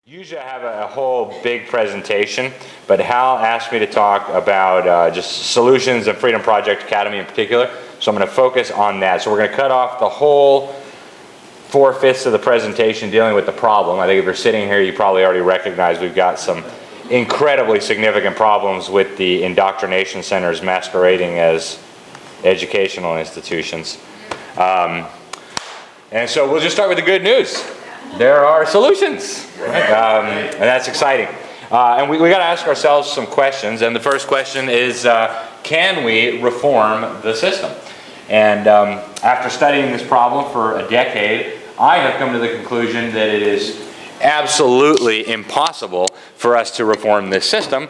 Usually I have a whole big presentation, but Hal asked me to talk about just solutions and Freedom Project Academy in particular, so I'm going to focus on that. So we're going to cut off the whole 4/5 of the presentation dealing with the problem. I think if you're sitting here, you probably already recognize we've got some incredibly significant problems with the indoctrination centers masquerading as educational institutions. And so we'll just start with the good news. There are solutions, right? And that's exciting. And we got to ask ourselves some questions. And the first question is, can we reform the system? And after studying this problem for a decade, I have come to the conclusion that it is absolutely impossible for us to reform this system.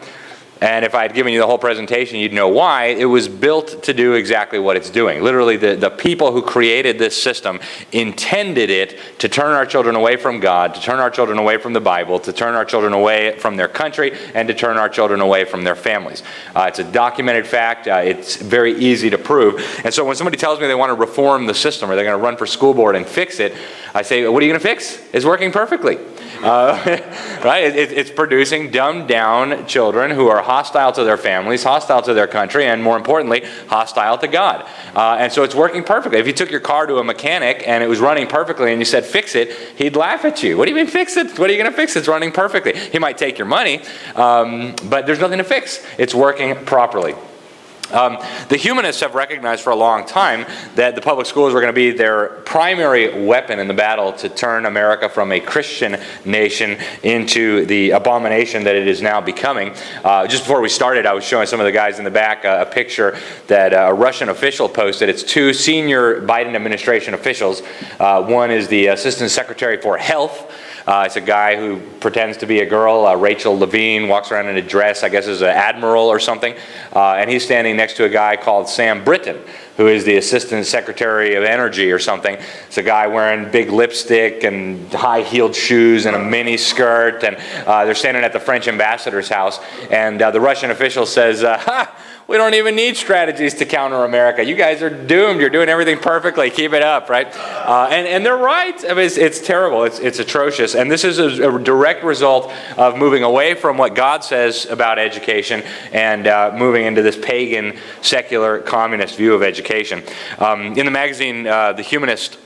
And if I had given you the whole presentation, you'd know why. It was built to do exactly what it's doing. Literally, the people who created this system intended it to turn our children away from God, to turn our children away from the Bible, to turn our children away from their country, and to turn our children away from their families. It's a documented fact. It's very easy to prove. And so when somebody tells me they want to reform the system or they're going to run for school board and fix it, I say, what are you going to fix? It's working perfectly. Right? It's producing dumbed-down children who are hostile to their families, hostile to their country, and more importantly, hostile to God. And so it's working perfectly. If you took your car to a mechanic and it was running perfectly and you said, fix it, he'd laugh at you. What do you mean fix it? What are you going to fix? It's running perfectly. He might take your money, but there's nothing to fix. It's working properly. The humanists have recognized for a long time that the public schools were going to be their primary weapon in the battle to turn America from a Christian nation into the abomination that it is now becoming. Just before we started, I was showing some of the guys in the back a picture that a Russian official posted. It's two senior Biden administration officials. One is the Assistant Secretary for Health. It's a guy who pretends to be a girl, Rachel Levine, walks around in a dress, I guess is an admiral or something, and he's standing next to a guy called Sam Britton, who is the Assistant Secretary of Energy or something. It's a guy wearing big lipstick and high-heeled shoes and a mini skirt, and they're standing at the French ambassador's house, and the Russian official says, we don't even need strategies to counter America. You guys are doomed. You're doing everything perfectly. Keep it up, right? And they're right. I mean, it's terrible. It's atrocious. And this is a direct result of moving away from what God says about education and moving into this pagan, secular, communist view of education. In the magazine, The Humanist,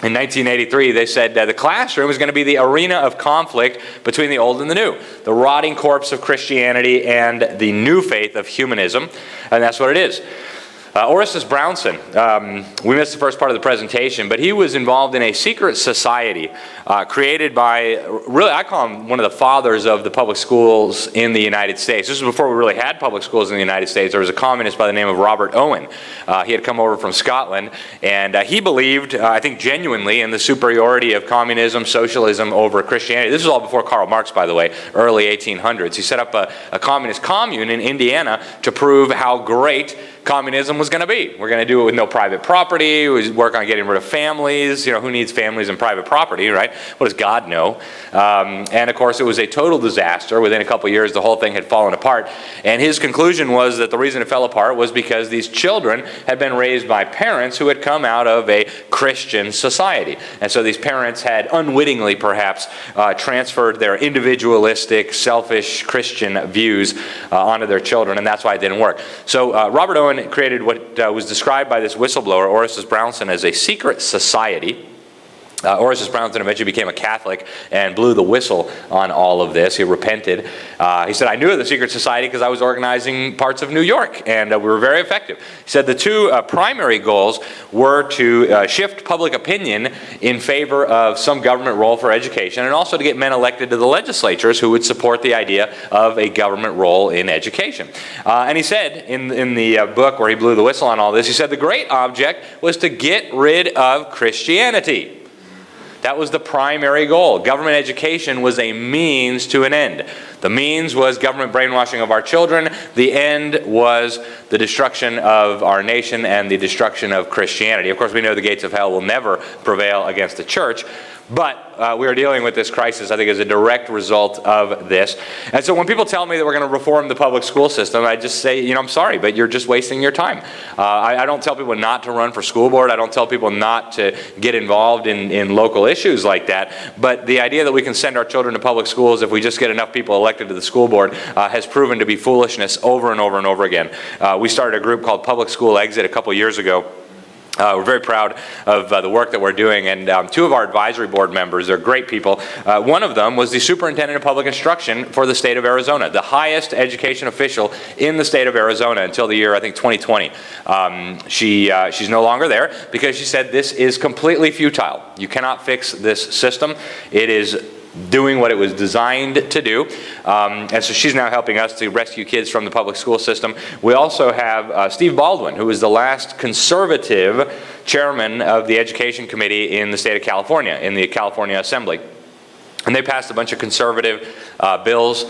in 1983, they said the classroom is going to be the arena of conflict between the old and the new, the rotting corpse of Christianity and the new faith of humanism, and that's what it is. Orestes Brownson, we missed the first part of the presentation, but he was involved in a secret society created by, really, I call him one of the fathers of the public schools in the United States. This was before we really had public schools in the United States. There was a communist by the name of Robert Owen. He had come over from Scotland, and he believed, I think genuinely, in the superiority of communism, socialism over Christianity. This was all before Karl Marx, by the way, early 1800s. He set up a communist commune in Indiana to prove how great communism was going to be. We're going to do it with no private property. We work on getting rid of families. You know, who needs families and private property, right? What does God know? And of course, it was a total disaster. Within a couple of years, the whole thing had fallen apart. And his conclusion was that the reason it fell apart was because these children had been raised by parents who had come out of a Christian society. And so these parents had unwittingly, perhaps, transferred their individualistic, selfish Christian views onto their children, and that's why it didn't work. So Robert Owen created what was described by this whistleblower, Orestes Brownson, as a secret society. Orestes Brownson eventually became a Catholic and blew the whistle on all of this. He repented. He said, I knew of the secret society because I was organizing parts of New York, and we were very effective. He said the two primary goals were to shift public opinion in favor of some government role for education, and also to get men elected to the legislatures who would support the idea of a government role in education. And he said in the book where he blew the whistle on all this, he said the great object was to get rid of Christianity. That was the primary goal. Government education was a means to an end. The means was government brainwashing of our children. The end was the destruction of our nation and the destruction of Christianity. Of course, we know the gates of hell will never prevail against the church. But we are dealing with this crisis, I think, as a direct result of this. And so when people tell me that we're going to reform the public school system, I just say, I'm sorry, but you're just wasting your time. I don't tell people not to run for school board. I don't tell people not to get involved in local issues like that. But the idea that we can send our children to public schools if we just get enough people elected to the school board has proven to be foolishness over and over and over again. We started a group called Public School Exit a couple years ago. We're very proud of the work that we're doing, and two of our advisory board members, they're great people. One of them was the superintendent of public instruction for the state of Arizona, the highest education official in the state of Arizona until the year, I think, 2020. She's no longer there because she said this is completely futile. You cannot fix this system. It is doing what it was designed to do. And so she's now helping us to rescue kids from the public school system. We also have Steve Baldwin, who was the last conservative chairman of the Education Committee in the state of California, in the California Assembly. And they passed a bunch of conservative bills,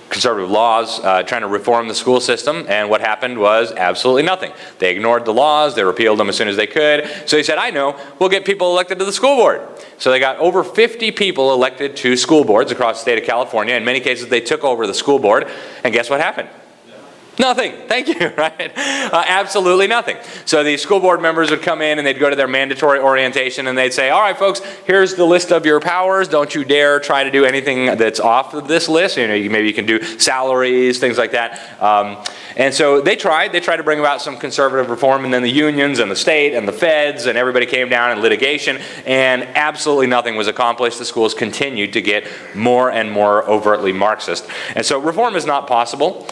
conservative laws trying to reform the school system, and what happened was absolutely nothing. They ignored the laws, they repealed them as soon as they could. So he said, I know, we'll get people elected to the school board. So they got over 50 people elected to school boards across the state of California. In many cases, they took over the school board, and guess what happened? Nothing. Thank you, right? Absolutely nothing. So these school board members would come in and they'd go to their mandatory orientation and they'd say, all right, folks, here's the list of your powers. Don't you dare try to do anything that's off of this list. Maybe you can do salaries, things like that. And so they tried to bring about some conservative reform, and then the unions and the state and the feds and everybody came down in litigation, and absolutely nothing was accomplished. The schools continued to get more and more overtly Marxist. And so reform is not possible.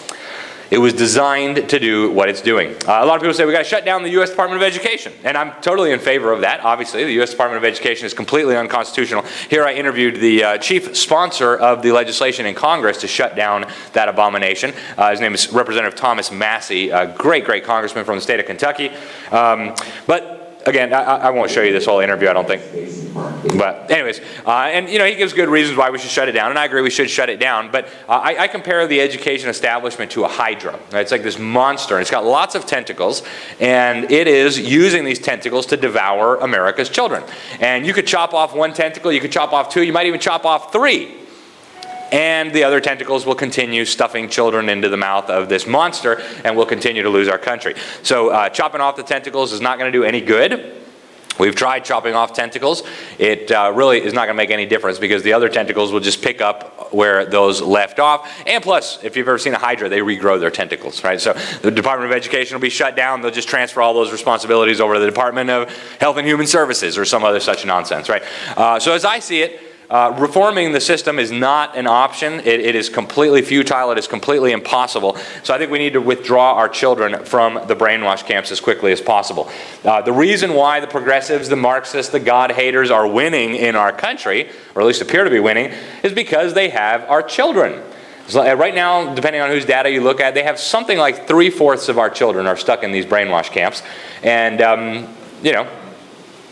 It was designed to do what it's doing. A lot of people say we got to shut down the U.S. Department of Education, and I'm totally in favor of that. Obviously, the U.S. Department of Education is completely unconstitutional. Here I interviewed the chief sponsor of the legislation in Congress to shut down that abomination. His name is Representative Thomas Massey, a great congressman from the state of Kentucky. But again, I won't show you this whole interview, I don't think. But anyways, and he gives good reasons why we should shut it down, and I agree we should shut it down. But I compare the education establishment to a hydra. Right? It's like this monster, and it's got lots of tentacles, and it is using these tentacles to devour America's children. And you could chop off one tentacle, you could chop off two, you might even chop off three. And the other tentacles will continue stuffing children into the mouth of this monster, and we'll continue to lose our country. So chopping off the tentacles is not going to do any good. We've tried chopping off tentacles. It really is not going to make any difference because the other tentacles will just pick up where those left off. And plus, if you've ever seen a hydra, they regrow their tentacles, right? So the Department of Education will be shut down. They'll just transfer all those responsibilities over to the Department of Health and Human Services or some other such nonsense, right? So as I see it, reforming the system is not an option. It is completely futile. It is completely impossible. So I think we need to withdraw our children from the brainwash camps as quickly as possible. The reason why the progressives, the Marxists, the God haters are winning in our country, or at least appear to be winning, is because they have our children. So right now, depending on whose data you look at, they have something like 3/4 of our children are stuck in these brainwash camps. And,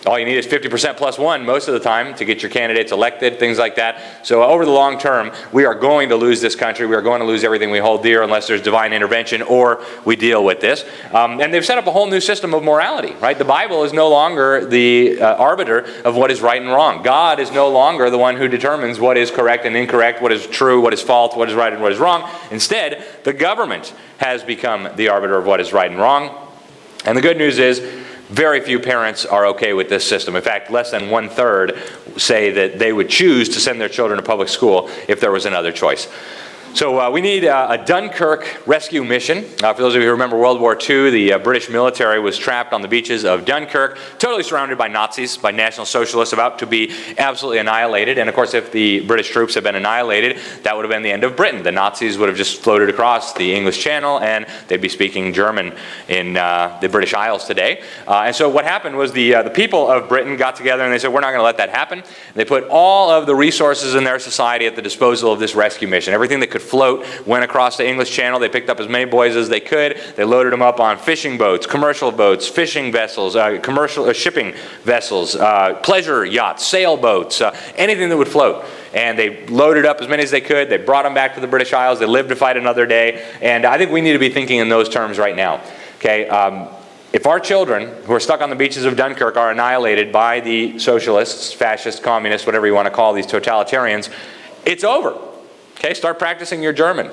all you need is 50% plus one most of the time to get your candidates elected, things like that. So over the long term, we are going to lose this country. We are going to lose everything we hold dear unless there's divine intervention or we deal with this. And they've set up a whole new system of morality, right? The Bible is no longer the arbiter of what is right and wrong. God is no longer the one who determines what is correct and incorrect, what is true, what is false, what is right and what is wrong. Instead, the government has become the arbiter of what is right and wrong. And the good news is, very few parents are okay with this system. In fact, less than 1/3 say that they would choose to send their children to public school if there was another choice. So we need a Dunkirk rescue mission. For those of you who remember World War II, the British military was trapped on the beaches of Dunkirk, totally surrounded by Nazis, by National Socialists, about to be absolutely annihilated. And of course, if the British troops had been annihilated, that would have been the end of Britain. The Nazis would have just floated across the English Channel, and they'd be speaking German in the British Isles today. And so what happened was the people of Britain got together and they said, we're not going to let that happen. They put all of the resources in their society at the disposal of this rescue mission. Everything that could could float, went across the English Channel. They picked up as many boys as they could. They loaded them up on fishing boats, commercial boats, fishing vessels, commercial shipping vessels, pleasure yachts, sailboats, anything that would float. And they loaded up as many as they could. They brought them back to the British Isles. They lived to fight another day. And I think we need to be thinking in those terms right now. Okay, if our children who are stuck on the beaches of Dunkirk are annihilated by the socialists, fascists, communists, whatever you want to call these totalitarians, it's over. Okay, start practicing your German.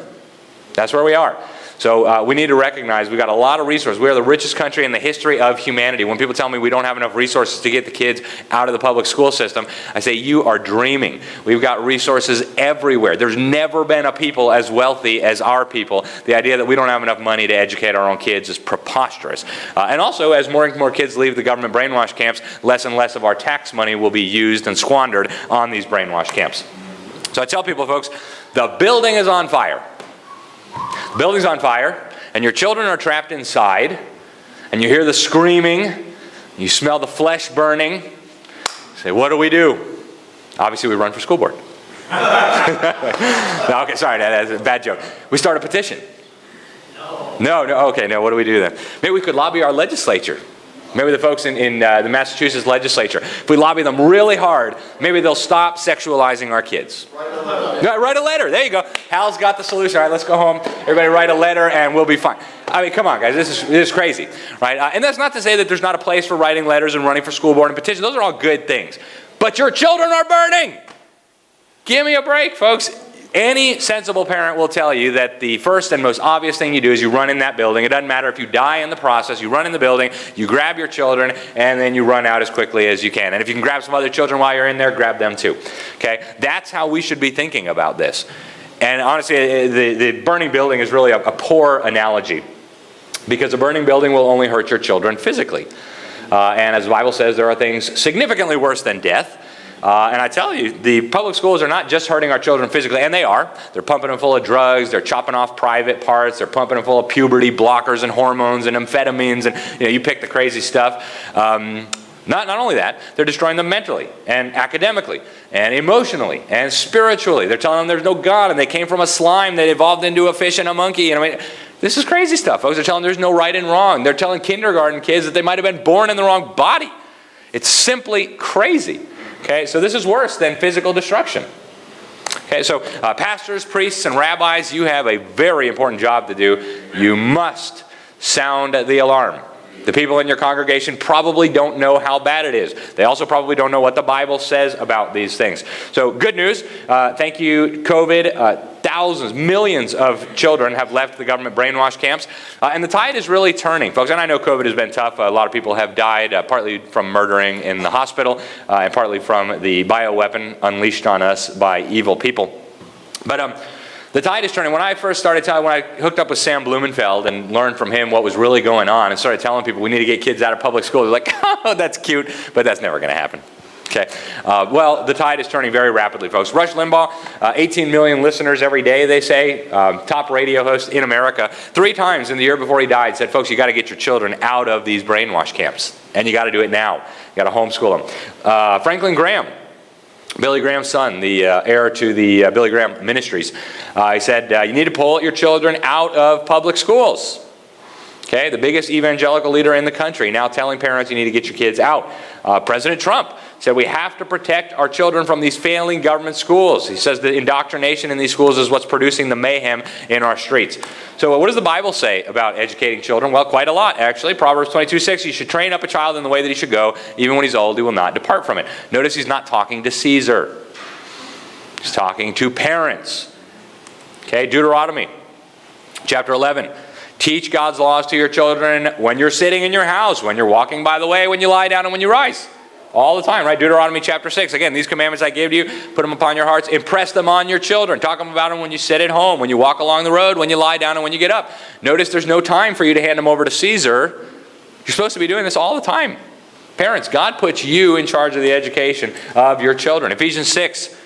That's where we are. So we need to recognize we've got a lot of resources. We are the richest country in the history of humanity. When people tell me we don't have enough resources to get the kids out of the public school system, I say you are dreaming. We've got resources everywhere. There's never been a people as wealthy as our people. The idea that we don't have enough money to educate our own kids is preposterous. And also, as more and more kids leave the government brainwash camps, less and less of our tax money will be used and squandered on these brainwash camps. So I tell people, folks, the building is on fire. The building's on fire, and your children are trapped inside, and you hear the screaming, you smell the flesh burning. You say, what do we do? Obviously, we run for school board. No, okay, sorry, that's a bad joke. We start a petition. No, okay, no, what do we do then? Maybe we could lobby our legislature. Maybe the folks in the Massachusetts legislature, if we lobby them really hard, maybe they'll stop sexualizing our kids. Write a letter. Yeah, write a letter. There you go. Hal's got the solution. All right, let's go home. Everybody write a letter and we'll be fine. I mean, come on, guys. This is crazy, right? And that's not to say that there's not a place for writing letters and running for school board and petitions. Those are all good things. But your children are burning. Give me a break, folks. Any sensible parent will tell you that the first and most obvious thing you do is you run in that building. It doesn't matter if you die in the process. You run in the building, you grab your children, and then you run out as quickly as you can. And if you can grab some other children while you're in there, grab them too. Okay? That's how we should be thinking about this. And honestly, the burning building is really a poor analogy, because a burning building will only hurt your children physically. And as the Bible says, there are things significantly worse than death. And I tell you, the public schools are not just hurting our children physically, and they are. They're pumping them full of drugs, they're chopping off private parts, they're pumping them full of puberty blockers and hormones and amphetamines, and you pick the crazy stuff. Not only that, they're destroying them mentally and academically and emotionally and spiritually. They're telling them there's no God and they came from a slime that evolved into a fish and a monkey. And I mean, this is crazy stuff, folks. They're telling them there's no right and wrong. They're telling kindergarten kids that they might have been born in the wrong body. It's simply crazy. Okay, so this is worse than physical destruction. Okay, so pastors, priests, and rabbis, you have a very important job to do. You must sound the alarm. The people in your congregation probably don't know how bad it is. They also probably don't know what the Bible says about these things. So good news. Thank you, COVID. Thousands, millions of children have left the government brainwash camps. And the tide is really turning, folks. And I know COVID has been tough. A lot of people have died, partly from murdering in the hospital, and partly from the bioweapon unleashed on us by evil people. But the tide is turning. When I first started when I hooked up with Sam Blumenfeld and learned from him what was really going on and started telling people we need to get kids out of public school, they're like, oh, that's cute, but that's never going to happen. Okay. Well, the tide is turning very rapidly, folks. Rush Limbaugh, 18 million listeners every day, they say, top radio host in America, 3 times in the year before he died said, folks, you got to get your children out of these brainwash camps, and you got to do it now. You got to homeschool them. Franklin Graham, Billy Graham's son, the heir to the Billy Graham Ministries, he said, you need to pull your children out of public schools. Okay, the biggest evangelical leader in the country now telling parents you need to get your kids out. President Trump said we have to protect our children from these failing government schools. He says the indoctrination in these schools is what's producing the mayhem in our streets. So what does the Bible say about educating children? Well, quite a lot, actually. Proverbs 22:6, you should train up a child in the way that he should go. Even when he's old, he will not depart from it. Notice he's not talking to Caesar. He's talking to parents. Okay, Deuteronomy chapter 11. Teach God's laws to your children when you're sitting in your house, when you're walking by the way, when you lie down, and when you rise. All the time, right? Deuteronomy chapter 6. Again, these commandments I gave to you, put them upon your hearts. Impress them on your children. Talk about them when you sit at home, when you walk along the road, when you lie down, and when you get up. Notice there's no time for you to hand them over to Caesar. You're supposed to be doing this all the time. Parents, God puts you in charge of the education of your children. Ephesians 6.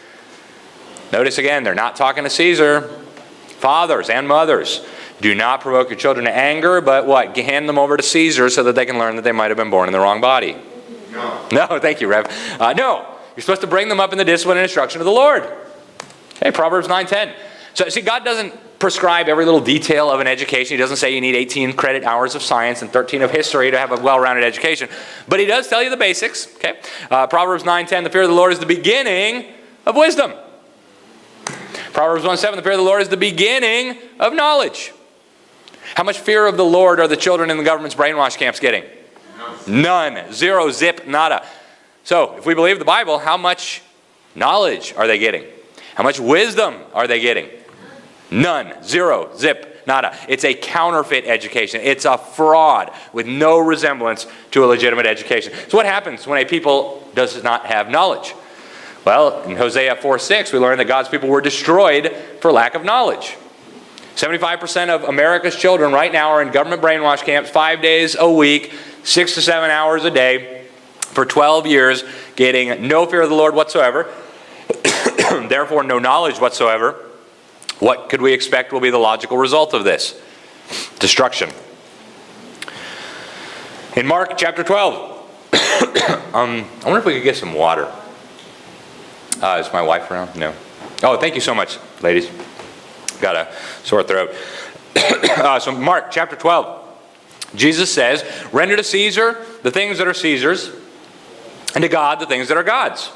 Notice again, they're not talking to Caesar. Fathers and mothers, do not provoke your children to anger, but what? Hand them over to Caesar so that they can learn that they might have been born in the wrong body. No, thank you, Rev. No, you're supposed to bring them up in the discipline and instruction of the Lord. Okay, Proverbs 9:10. So see, God doesn't prescribe every little detail of an education. He doesn't say you need 18 credit hours of science and 13 of history to have a well-rounded education. But he does tell you the basics. Okay? Proverbs 9:10, the fear of the Lord is the beginning of wisdom. Proverbs 1:7, the fear of the Lord is the beginning of knowledge. How much fear of the Lord are the children in the government's brainwash camps getting? None. Zero, zip, nada. So, if we believe the Bible, how much knowledge are they getting? How much wisdom are they getting? None. Zero, zip, nada. It's a counterfeit education. It's a fraud with no resemblance to a legitimate education. So what happens when a people does not have knowledge? Well, in Hosea 4:6, we learn that God's people were destroyed for lack of knowledge. 75% of America's children right now are in government brainwash camps 5 days a week, 6 to 7 hours a day, for 12 years, getting no fear of the Lord whatsoever, therefore no knowledge whatsoever. What could we expect will be the logical result of this? Destruction. In Mark chapter 12, I wonder if we could get some water. Is my wife around? No. Oh, thank you so much, ladies. Got a sore throat. So Mark chapter 12, Jesus says, render to Caesar the things that are Caesar's, and to God the things that are God's.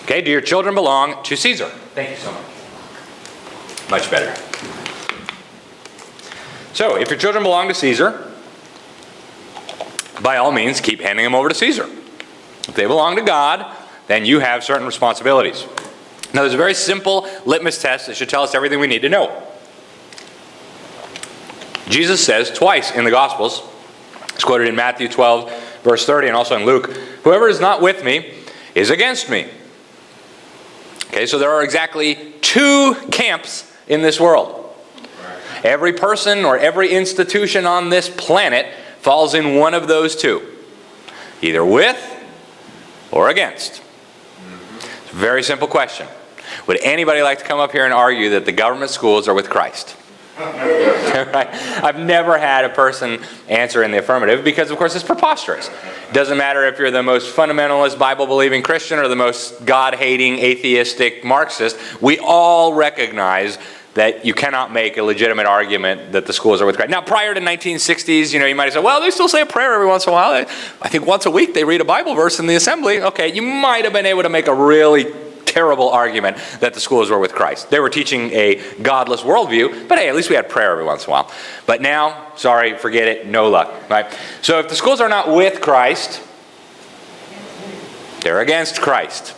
Okay, do your children belong to Caesar? Thank you so much. Much better. So, if your children belong to Caesar, by all means, keep handing them over to Caesar. If they belong to God, then you have certain responsibilities. Now, there's a very simple litmus test that should tell us everything we need to know. Jesus says twice in the Gospels, it's quoted in Matthew 12, verse 30, and also in Luke, whoever is not with me is against me. Okay, so there are exactly two camps in this world. Every person or every institution on this planet falls in one of those two. Either with or against. It's a very simple question. Would anybody like to come up here and argue that the government schools are with Christ? Right? I've never had a person answer in the affirmative because, of course, it's preposterous. It doesn't matter if you're the most fundamentalist, Bible-believing Christian or the most God-hating, atheistic Marxist. We all recognize that you cannot make a legitimate argument that the schools are with Christ. Now, prior to 1960s, you might have said, well, they still say a prayer every once in a while. I think once a week they read a Bible verse in the assembly. Okay, you might have been able to make a really terrible argument that the schools were with Christ. They were teaching a godless worldview, but hey, at least we had prayer every once in a while. But now, sorry, forget it, no luck, right? So if the schools are not with Christ, they're against Christ.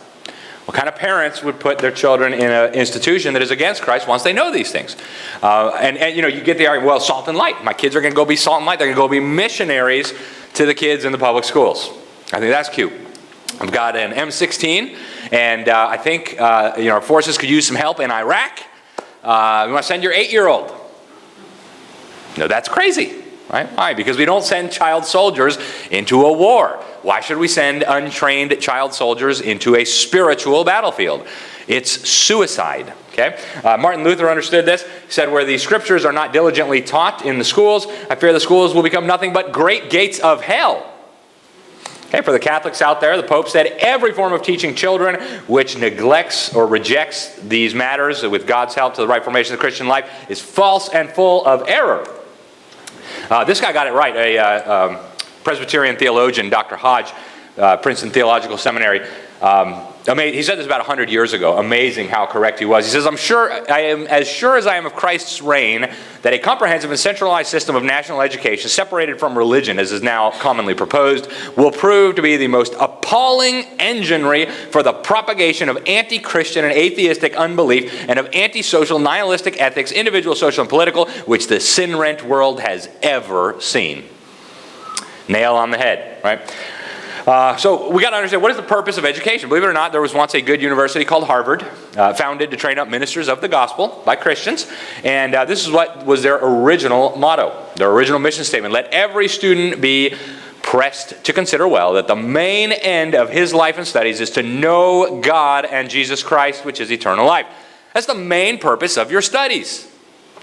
What kind of parents would put their children in an institution that is against Christ once they know these things? And you get the argument, well, salt and light. My kids are going to go be salt and light. They're going to go be missionaries to the kids in the public schools. I think that's cute. I've got an M16, and I think our forces could use some help in Iraq. We want to send your 8-year-old. No, that's crazy. Right? Why? Because we don't send child soldiers into a war. Why should we send untrained child soldiers into a spiritual battlefield? It's suicide. Okay? Martin Luther understood this. He said, where the scriptures are not diligently taught in the schools, I fear the schools will become nothing but great gates of hell. Okay, for the Catholics out there, the Pope said every form of teaching children which neglects or rejects these matters with God's help to the right formation of the Christian life is false and full of error. This guy got it right, a Presbyterian theologian, Dr. Hodge, Princeton Theological Seminary. He said this about 100 years ago. Amazing how correct he was. He says, I am as sure as I am of Christ's reign that a comprehensive and centralized system of national education separated from religion, as is now commonly proposed, will prove to be the most appalling enginery for the propagation of anti-Christian and atheistic unbelief and of anti-social nihilistic ethics, individual, social, and political, which the sin-rent world has ever seen. Nail on the head, right? So we got to understand, what is the purpose of education? Believe it or not, there was once a good university called Harvard, founded to train up ministers of the gospel by Christians. And this is what was their original motto, their original mission statement. Let every student be pressed to consider well that the main end of his life and studies is to know God and Jesus Christ, which is eternal life. That's the main purpose of your studies.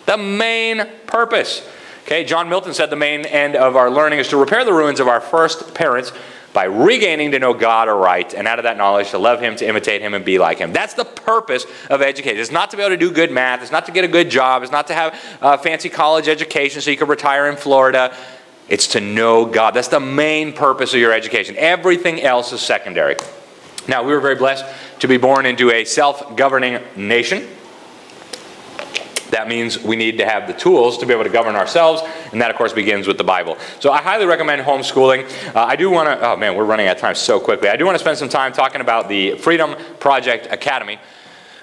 The main purpose. Okay, John Milton said the main end of our learning is to repair the ruins of our first parents by regaining to know God aright, and out of that knowledge to love Him, to imitate Him, and be like Him. That's the purpose of education. It's not to be able to do good math. It's not to get a good job. It's not to have a fancy college education so you can retire in Florida. It's to know God. That's the main purpose of your education. Everything else is secondary. Now, we were very blessed to be born into a self-governing nation. That means we need to have the tools to be able to govern ourselves, and that, of course, begins with the Bible. So I highly recommend homeschooling. I do want to, oh man, we're running out of time so quickly. I do want to spend some time talking about the Freedom Project Academy.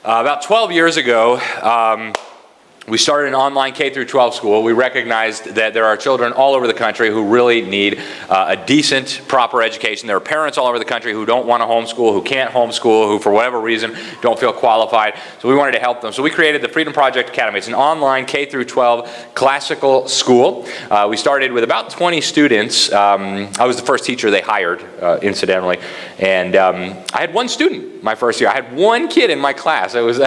About 12 years ago, we started an online K through 12 school. We recognized that there are children all over the country who really need a decent, proper education. There are parents all over the country who don't want to homeschool, who can't homeschool, who for whatever reason don't feel qualified. So we wanted to help them. So we created the Freedom Project Academy. It's an online K through 12 classical school. We started with about 20 students. I was the first teacher they hired, incidentally. And I had one student my first year. I had one kid in my class. It was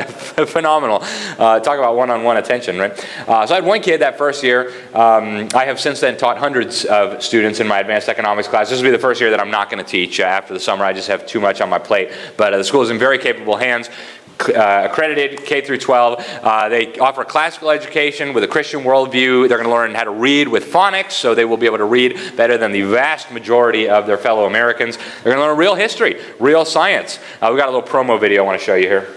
phenomenal. Talk about one-on-one attention, right? So I had one kid that first year. I have since then taught hundreds of students in my advanced economics class. This will be the first year that I'm not going to teach after the summer. I just have too much on my plate. But the school is in very capable hands. Accredited K through 12. They offer classical education with a Christian worldview. They're going to learn how to read with phonics, so they will be able to read better than the vast majority of their fellow Americans. They're going to learn real history, real science. We've got a little promo video I want to show you here.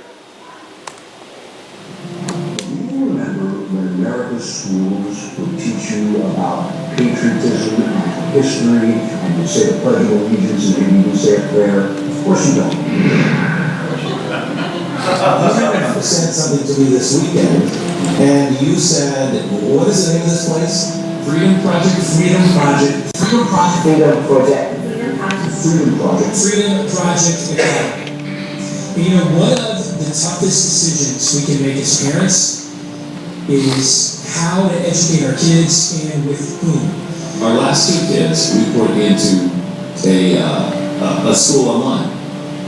Do you remember when America's schools would teach you about patriotism and history, and you say the Pledge of Allegiance, and maybe you say a prayer? Of course you don't. You said something to me this weekend, and you said, what is the name of this place? Freedom Project. Freedom Project. Freedom Project. Freedom Project. Freedom Project. Freedom Project. Freedom Project Academy. And you know, one of the toughest decisions we can make as parents is how to educate our kids and with whom. Our last two kids, we put into a school online.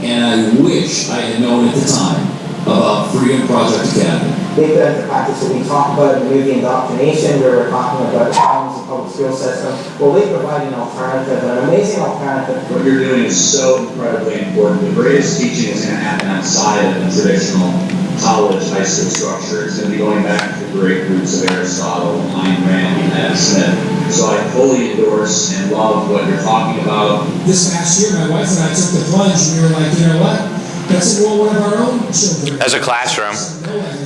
And I wish I had known at the time about Freedom Project Academy. They put into practice what we talked about in the movie Indoctrination, where we're talking about the problems of the public school system. Well, they provide an alternative, an amazing alternative. What you're doing is so incredibly important. The greatest teaching is going to happen outside of the traditional college, high school structure. It's going to be going back to the great roots of Aristotle, Ayn Rand, and Adam Smith. So I fully endorse and love what you're talking about. This past year, my wife and I took the plunge, and we were like, you know what? Let's enroll one of our own children. As a classroom.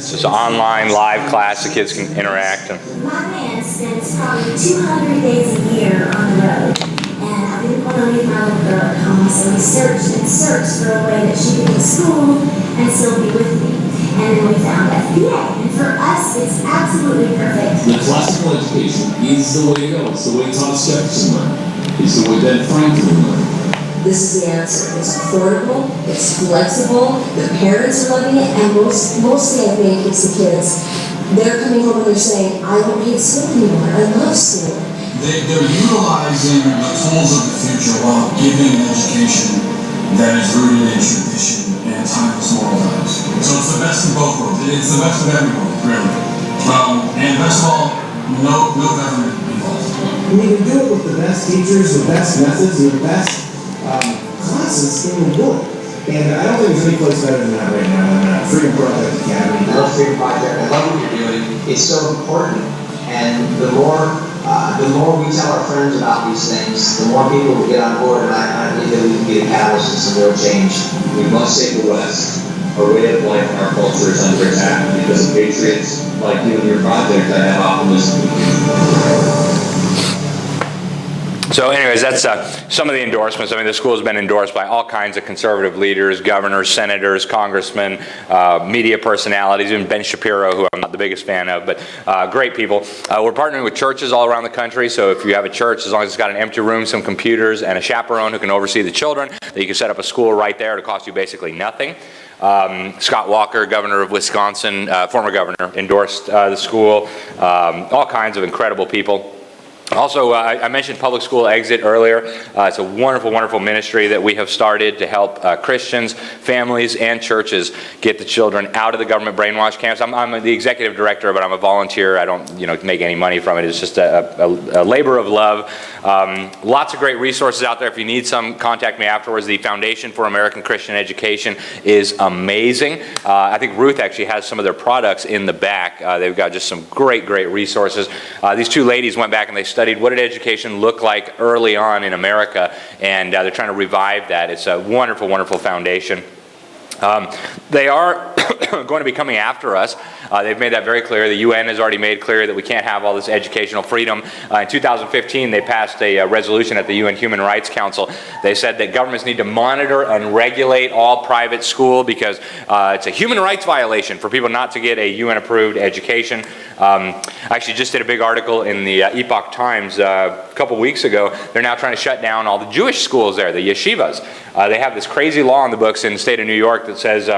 It's an online, live class. The kids can interact. My man spends probably 200 days a year on the road. And I didn't want to leave my little girl at home, so we searched and searched for a way that she could go to school and still be with me. And then we found FBA. And for us, it's absolutely perfect. The classical education is the way to go. It's the way Thomas Jefferson learned. It's the way Ben Franklin learned. This is the answer. It's affordable, it's flexible, the parents are loving it, and mostly I've made kids the kids. They're coming home and they're saying, I don't hate school anymore, I love school. They're utilizing the tools of the future while giving an education that is rooted in tradition and timeless moral values. So it's the best of both worlds. It's the best of every world, really. And best of all, no government involved. And you can do it with the best teachers, the best methods, and the best classes in the world. And I don't think there's any place better than that right now. Freedom Project Academy. I love Freedom Project. I love what you're doing. It's so important. And the more we tell our friends about these things, the more people will get on board. And I believe that we can be a catalyst in some real change. We must save the West. Our way of life and our culture is under attack because of patriots like you and your project that have optimism. So anyways, that's some of the endorsements. I mean, the school has been endorsed by all kinds of conservative leaders, governors, senators, congressmen, media personalities, even Ben Shapiro, who I'm not the biggest fan of, but great people. We're partnering with churches all around the country, so if you have a church, as long as it's got an empty room, some computers, and a chaperone who can oversee the children, that you can set up a school right there. It'll cost you basically nothing. Scott Walker, governor of Wisconsin, former governor, endorsed the school. All kinds of incredible people. Also, I mentioned Public School Exit earlier. It's a wonderful, wonderful ministry that we have started to help Christians, families, and churches get the children out of the government brainwash camps. I'm the executive director, but I'm a volunteer. I don't, make any money from it. It's just a labor of love. Lots of great resources out there. If you need some, contact me afterwards. The Foundation for American Christian Education is amazing. I think Ruth actually has some of their products in the back. They've got just some great, great resources. These two ladies went back and they studied what did education look like early on in America, and they're trying to revive that. It's a wonderful, wonderful foundation. They are going to be coming after us. They've made that very clear. The UN has already made clear that we can't have all this educational freedom. In 2015, they passed a resolution at the UN Human Rights Council. They said that governments need to monitor and regulate all private school because it's a human rights violation for people not to get a UN-approved education. I actually just did a big article in the Epoch Times a couple weeks ago. They're now trying to shut down all the Jewish schools there, the yeshivas. They have this crazy law in the books in the state of New York that says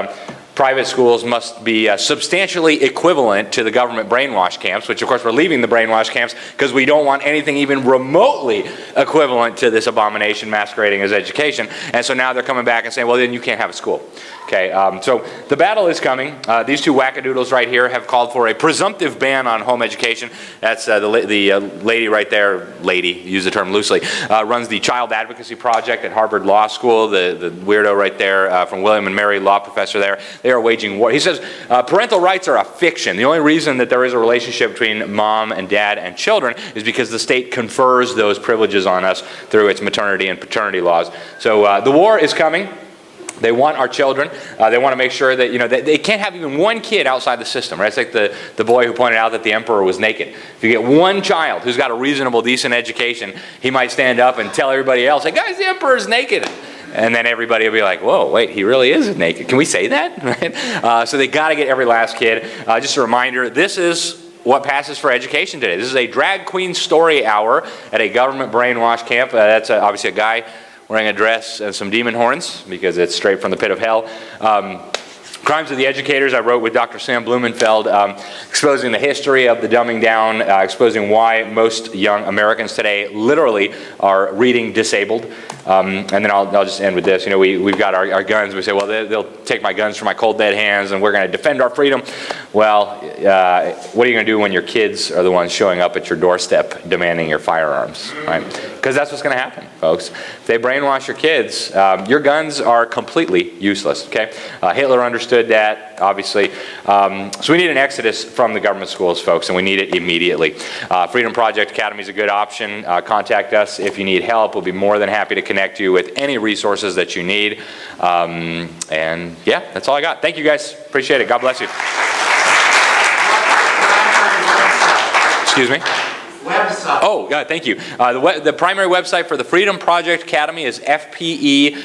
private schools must be substantially equivalent to the government brainwash camps, which of course we're leaving the brainwash camps because we don't want anything even remotely equivalent to this abomination masquerading as education. And so now they're coming back and saying, well, then you can't have a school. Okay, so the battle is coming. These two wackadoodles right here have called for a presumptive ban on home education. That's the lady right there, use the term loosely, runs the Child Advocacy Project at Harvard Law School, the weirdo right there from William and Mary, law professor there. They are waging war. He says parental rights are a fiction. The only reason that there is a relationship between mom and dad and children is because the state confers those privileges on us through its maternity and paternity laws. So the war is coming. They want our children. They want to make sure that, they can't have even one kid outside the system, right? It's like the boy who pointed out that the emperor was naked. If you get one child who's got a reasonable, decent education, he might stand up and tell everybody else, hey, guys, the emperor's naked. And then everybody will be like, whoa, wait, he really is naked. Can we say that? Right? So they got to get every last kid. Just a reminder, this is what passes for education today. This is a drag queen story hour at a government brainwash camp. That's obviously a guy wearing a dress and some demon horns because it's straight from the pit of hell. Crimes of the Educators, I wrote with Dr. Sam Blumenfeld, exposing the history of the dumbing down, exposing why most young Americans today literally are reading disabled. And then I'll just end with this. We've got our guns. We say, well, they'll take my guns from my cold dead hands and we're going to defend our freedom. Well, what are you going to do when your kids are the ones showing up at your doorstep demanding your firearms, right? Because that's what's going to happen, folks. If they brainwash your kids, your guns are completely useless, okay? Hitler understood that, obviously. So we need an exodus from the government schools, folks, and we need it immediately. Freedom Project Academy is a good option. Contact us if you need help. We'll be more than happy to connect you with any resources that you need. And yeah, that's all I got. Thank you, guys. Appreciate it. God bless you. Excuse me? Website. Oh, thank you. The primary website for the Freedom Project Academy is fpeusa.org.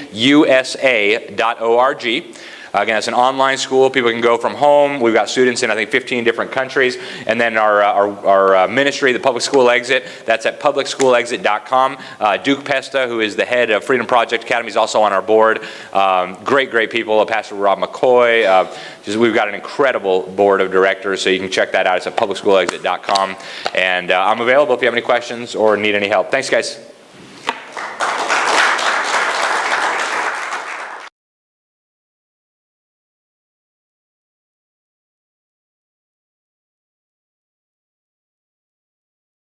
Again, it's an online school. People can go from home. We've got students in, I think, 15 different countries. And then our ministry, the Public School Exit, that's at publicschoolexit.com. Duke Pesta, who is the head of Freedom Project Academy, is also on our board. Great, great people. Pastor Rob McCoy. We've got an incredible board of directors, so you can check that out. It's at publicschoolexit.com. And I'm available if you have any questions or need any help. Thanks, guys.